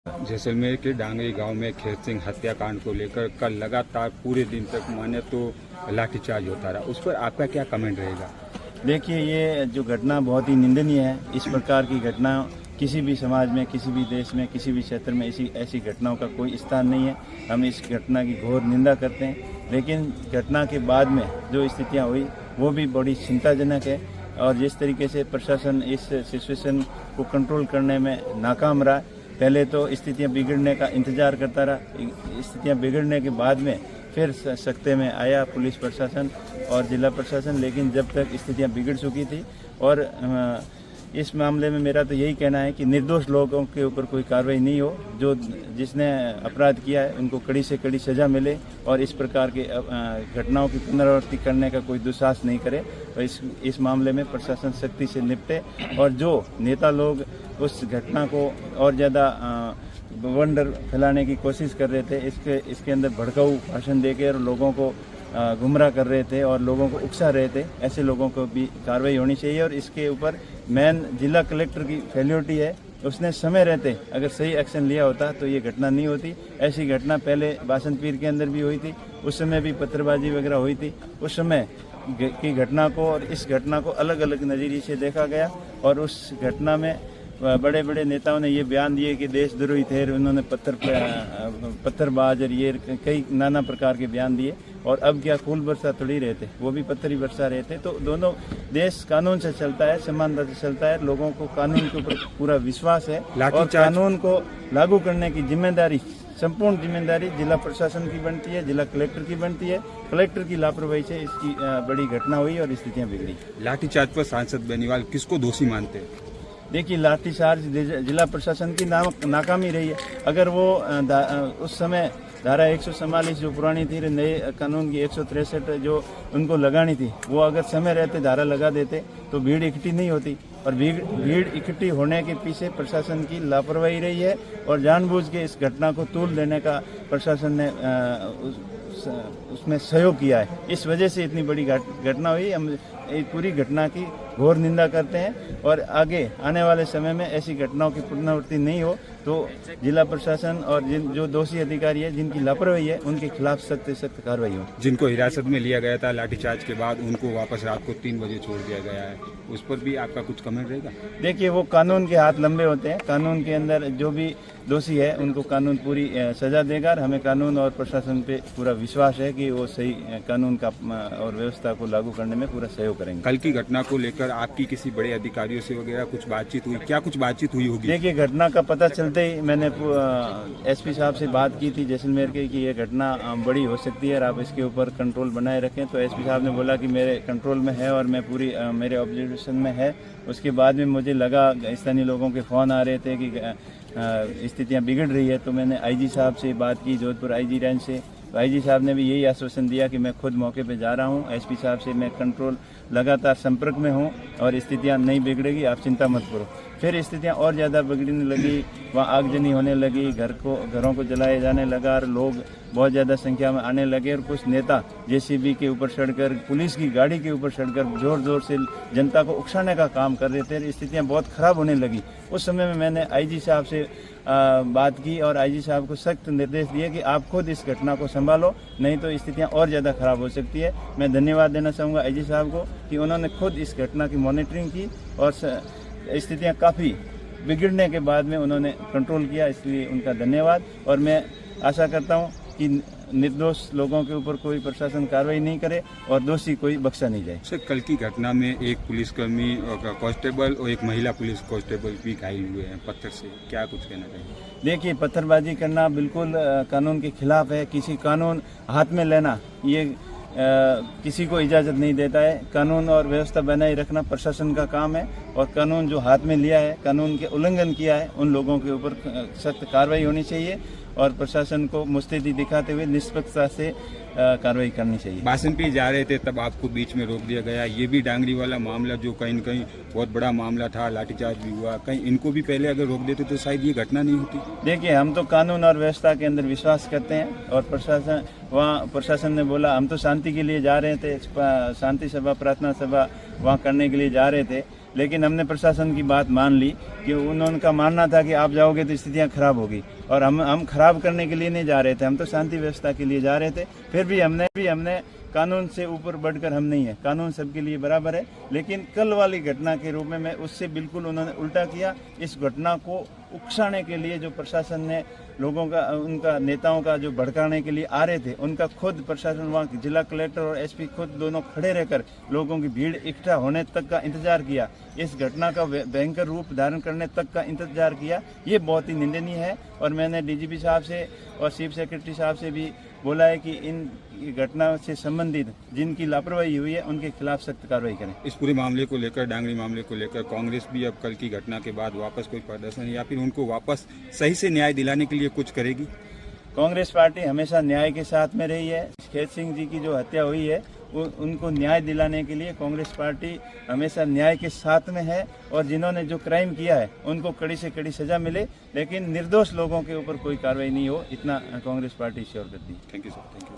जैसलमेर के डांगरी गांव में खेत सिंह हत्याकांड को लेकर कल लगातार पूरे दिन तक माने तो लाठीचार्ज होता रहा, उस पर आपका क्या कमेंट रहेगा? देखिए, ये जो घटना बहुत ही निंदनीय है। इस प्रकार की घटना किसी भी समाज में, किसी भी देश में, किसी भी क्षेत्र में ऐसी घटनाओं का कोई स्थान नहीं है। हम इस घटना की घोर निंदा करते हैं, लेकिन घटना के बाद में जो स्थितियां हुई वो भी बड़ी चिंताजनक है। और जिस तरीके से प्रशासन इस सिचुएशन को कंट्रोल करने में नाकाम रहा, पहले तो स्थितियां बिगड़ने का इंतजार करता रहा, स्थितियां बिगड़ने के बाद में फिर सख्ते में आया पुलिस प्रशासन और जिला प्रशासन, लेकिन जब तक स्थितियां बिगड़ चुकी थी। और इस मामले में मेरा तो यही कहना है कि निर्दोष लोगों के ऊपर कोई कार्रवाई नहीं हो, जिसने अपराध किया है उनको कड़ी से कड़ी सजा मिले और इस प्रकार के घटनाओं की पुनरावृत्ति करने का कोई दुस्साहस नहीं करे। तो इस मामले में प्रशासन सख्ती से निपटे और जो नेता लोग उस घटना को और ज़्यादा वंडर फैलाने की कोशिश कर रहे थे, इसके अंदर भड़काऊ भाषण देकर लोगों को गुमराह कर रहे थे और लोगों को उकसा रहे थे, ऐसे लोगों को भी कार्रवाई होनी चाहिए। और इसके ऊपर मेन जिला कलेक्टर की फेल्योरिटी है। उसने समय रहते अगर सही एक्शन लिया होता तो ये घटना नहीं होती। ऐसी घटना पहले बासंतपीर के अंदर भी हुई थी, उस समय भी पत्थरबाजी वगैरह हुई थी। उस समय की घटना को और इस घटना को अलग अलग नज़रिए से देखा गया और उस घटना में बड़े बड़े नेताओं ने ये बयान दिए कि देशद्रोही थे, उन्होंने पत्थरबाज और ये कई नाना प्रकार के बयान दिए। और अब क्या फूल बरसा थोड़ी रहे थे, वो भी पत्थर ही बरसा रहे थे। तो दोनों देश कानून से चलता है, समानता से चलता है, लोगों को कानून के ऊपर पूरा विश्वास है और कानून को लागू करने की जिम्मेदारी, संपूर्ण जिम्मेदारी जिला प्रशासन की बनती है, जिला कलेक्टर की बनती है। कलेक्टर की लापरवाही से इसकी बड़ी घटना हुई और स्थितियाँ बिगड़ी। लाठीचार्ज पर सांसद बेनीवाल किसको दोषी मानते हैं? देखिए, लाठीचार्ज जिला प्रशासन की नाकामी रही है। अगर वो उस समय धारा 144 जो पुरानी थी, नए कानून की 163 जो उनको लगानी थी, वो अगर समय रहते धारा लगा देते तो भीड़ इकट्ठी नहीं होती। और भीड़ इकट्ठी होने के पीछे प्रशासन की लापरवाही रही है और जानबूझ के इस घटना को तूल देने का प्रशासन ने उसमें सहयोग किया है। इस वजह से इतनी बड़ी घटना हुई। हम पूरी घटना की घोर निंदा करते हैं और आगे आने वाले समय में ऐसी घटनाओं की पुनरावृत्ति नहीं हो तो जिला प्रशासन और जो दोषी अधिकारी है, जिनकी लापरवाही है, उनके खिलाफ सख्त से सख्त कार्रवाई हो। जिनको हिरासत में लिया गया था लाठीचार्ज के बाद, उनको वापस रात को 3 बजे छोड़ दिया गया है, उस पर भी आपका कुछ कमेंट रहेगा? देखिए, वो कानून के हाथ लंबे होते हैं। कानून के अंदर जो भी दोषी है उनको कानून पूरी सजा देगा। हमें कानून और प्रशासन पे पूरा विश्वास है कि वो सही कानून का और व्यवस्था को लागू करने में पूरा सहयोग करेंगे। कल की घटना को लेकर आपकी किसी बड़े अधिकारियों से वगैरह कुछ बातचीत हुई? क्या कुछ बातचीत हुई होगी? देखिए, घटना का पता चलते ही मैंने एसपी साहब से बात की थी जैसलमेर के कि ये घटना बड़ी हो सकती है और आप इसके ऊपर कंट्रोल बनाए रखें। तो एसपी साहब ने बोला कि मेरे कंट्रोल में है और मैं पूरी मेरे ऑब्जर्वेशन में है। उसके बाद में मुझे लगा स्थानीय लोगों के फ़ोन आ रहे थे कि स्थितियाँ बिगड़ रही है, तो मैंने आईजी साहब से बात की, जोधपुर आईजी रेंज से। तो आईजी साहब ने भी यही आश्वासन दिया कि मैं खुद मौके पे जा रहा हूँ। एसपी साहब से मैं कंट्रोल लगातार संपर्क में हूँ और स्थितियाँ नहीं बिगड़ेगी, आप चिंता मत करो। फिर स्थितियाँ और ज़्यादा बिगड़ने लगी, वहाँ आगजनी होने लगी, घरों को जलाए जाने लगा और लोग बहुत ज़्यादा संख्या में आने लगे और कुछ नेता जेसीबी के ऊपर चढ़कर, पुलिस की गाड़ी के ऊपर चढ़कर जोर जोर से जनता को उकसाने का काम कर रहे थे। स्थितियाँ बहुत ख़राब होने लगी। उस समय में मैंने आईजी साहब से बात की और आईजी साहब को सख्त निर्देश दिए कि आप खुद इस घटना को संभालो, नहीं तो स्थितियाँ और ज़्यादा ख़राब हो सकती है। मैं धन्यवाद देना चाहूँगा आईजी साहब को कि उन्होंने खुद इस घटना की मॉनिटरिंग की और स्थितियाँ काफ़ी बिगड़ने के बाद में उन्होंने कंट्रोल किया, इसलिए उनका धन्यवाद। और मैं आशा करता हूँ कि निर्दोष लोगों के ऊपर कोई प्रशासन कार्रवाई नहीं करे और दोषी कोई बख्शा नहीं जाए। सर, कल की घटना में एक पुलिसकर्मी कांस्टेबल और एक महिला पुलिस कांस्टेबल भी घायल हुए हैं पत्थर से, क्या कुछ कहना चाहिए? देखिए, पत्थरबाजी करना बिल्कुल कानून के खिलाफ है। किसी कानून हाथ में लेना ये किसी को इजाज़त नहीं देता है। कानून और व्यवस्था बनाए रखना प्रशासन का काम है और कानून जो हाथ में लिया है, कानून के उल्लंघन किया है, उन लोगों के ऊपर सख्त कार्रवाई होनी चाहिए और प्रशासन को मुस्तैदी दिखाते हुए निष्पक्षता से कार्रवाई करनी चाहिए। बासंतपीर जा रहे थे तब आपको बीच में रोक दिया गया। ये भी डांगरी वाला मामला जो कहीं न कहीं बहुत बड़ा मामला था, लाठीचार्ज भी हुआ, कहीं इनको भी पहले अगर रोक देते तो शायद ये घटना नहीं होती। देखिए, हम तो कानून और व्यवस्था के अंदर विश्वास करते हैं और प्रशासन ने बोला हम तो शांति के लिए जा रहे थे, शांति सभा, प्रार्थना सभा वहाँ करने के लिए जा रहे थे। लेकिन हमने प्रशासन की बात मान ली कि उनका मानना था कि आप जाओगे तो स्थितियां खराब होगी, और हम खराब करने के लिए नहीं जा रहे थे, हम तो शांति व्यवस्था के लिए जा रहे थे। फिर भी हमने कानून से ऊपर बढ़कर हम नहीं है, कानून सबके लिए बराबर है। लेकिन कल वाली घटना के रूप में उससे बिल्कुल उन्होंने उल्टा किया। इस घटना को उकसाने के लिए जो प्रशासन ने लोगों का, उनका नेताओं का जो भड़काने के लिए आ रहे थे, उनका खुद प्रशासन, वहाँ जिला कलेक्टर और एसपी खुद दोनों खड़े रहकर लोगों की भीड़ इकट्ठा होने तक का इंतजार किया, इस घटना का भयंकर रूप धारण करने तक का इंतजार किया। ये बहुत ही निंदनीय है। और मैंने डीजीपी साहब से और चीफ सेक्रेटरी साहब से भी बोला है कि इन घटना से संबंधित जिनकी लापरवाही हुई है उनके खिलाफ सख्त कार्रवाई करें। इस पूरे मामले को लेकर, डांगरी मामले को लेकर, कांग्रेस भी अब कल की घटना के बाद वापस कोई प्रदर्शन या फिर उनको वापस सही से न्याय दिलाने के लिए कुछ करेगी? कांग्रेस पार्टी हमेशा न्याय के साथ में रही है। खेत सिंह जी की जो हत्या हुई है उनको न्याय दिलाने के लिए कांग्रेस पार्टी हमेशा न्याय के साथ में है, और जिन्होंने जो क्राइम किया है उनको कड़ी से कड़ी सजा मिले, लेकिन निर्दोष लोगों के ऊपर कोई कार्रवाई नहीं हो, इतना कांग्रेस पार्टी श्योर करती है। Thank you sir, thank you.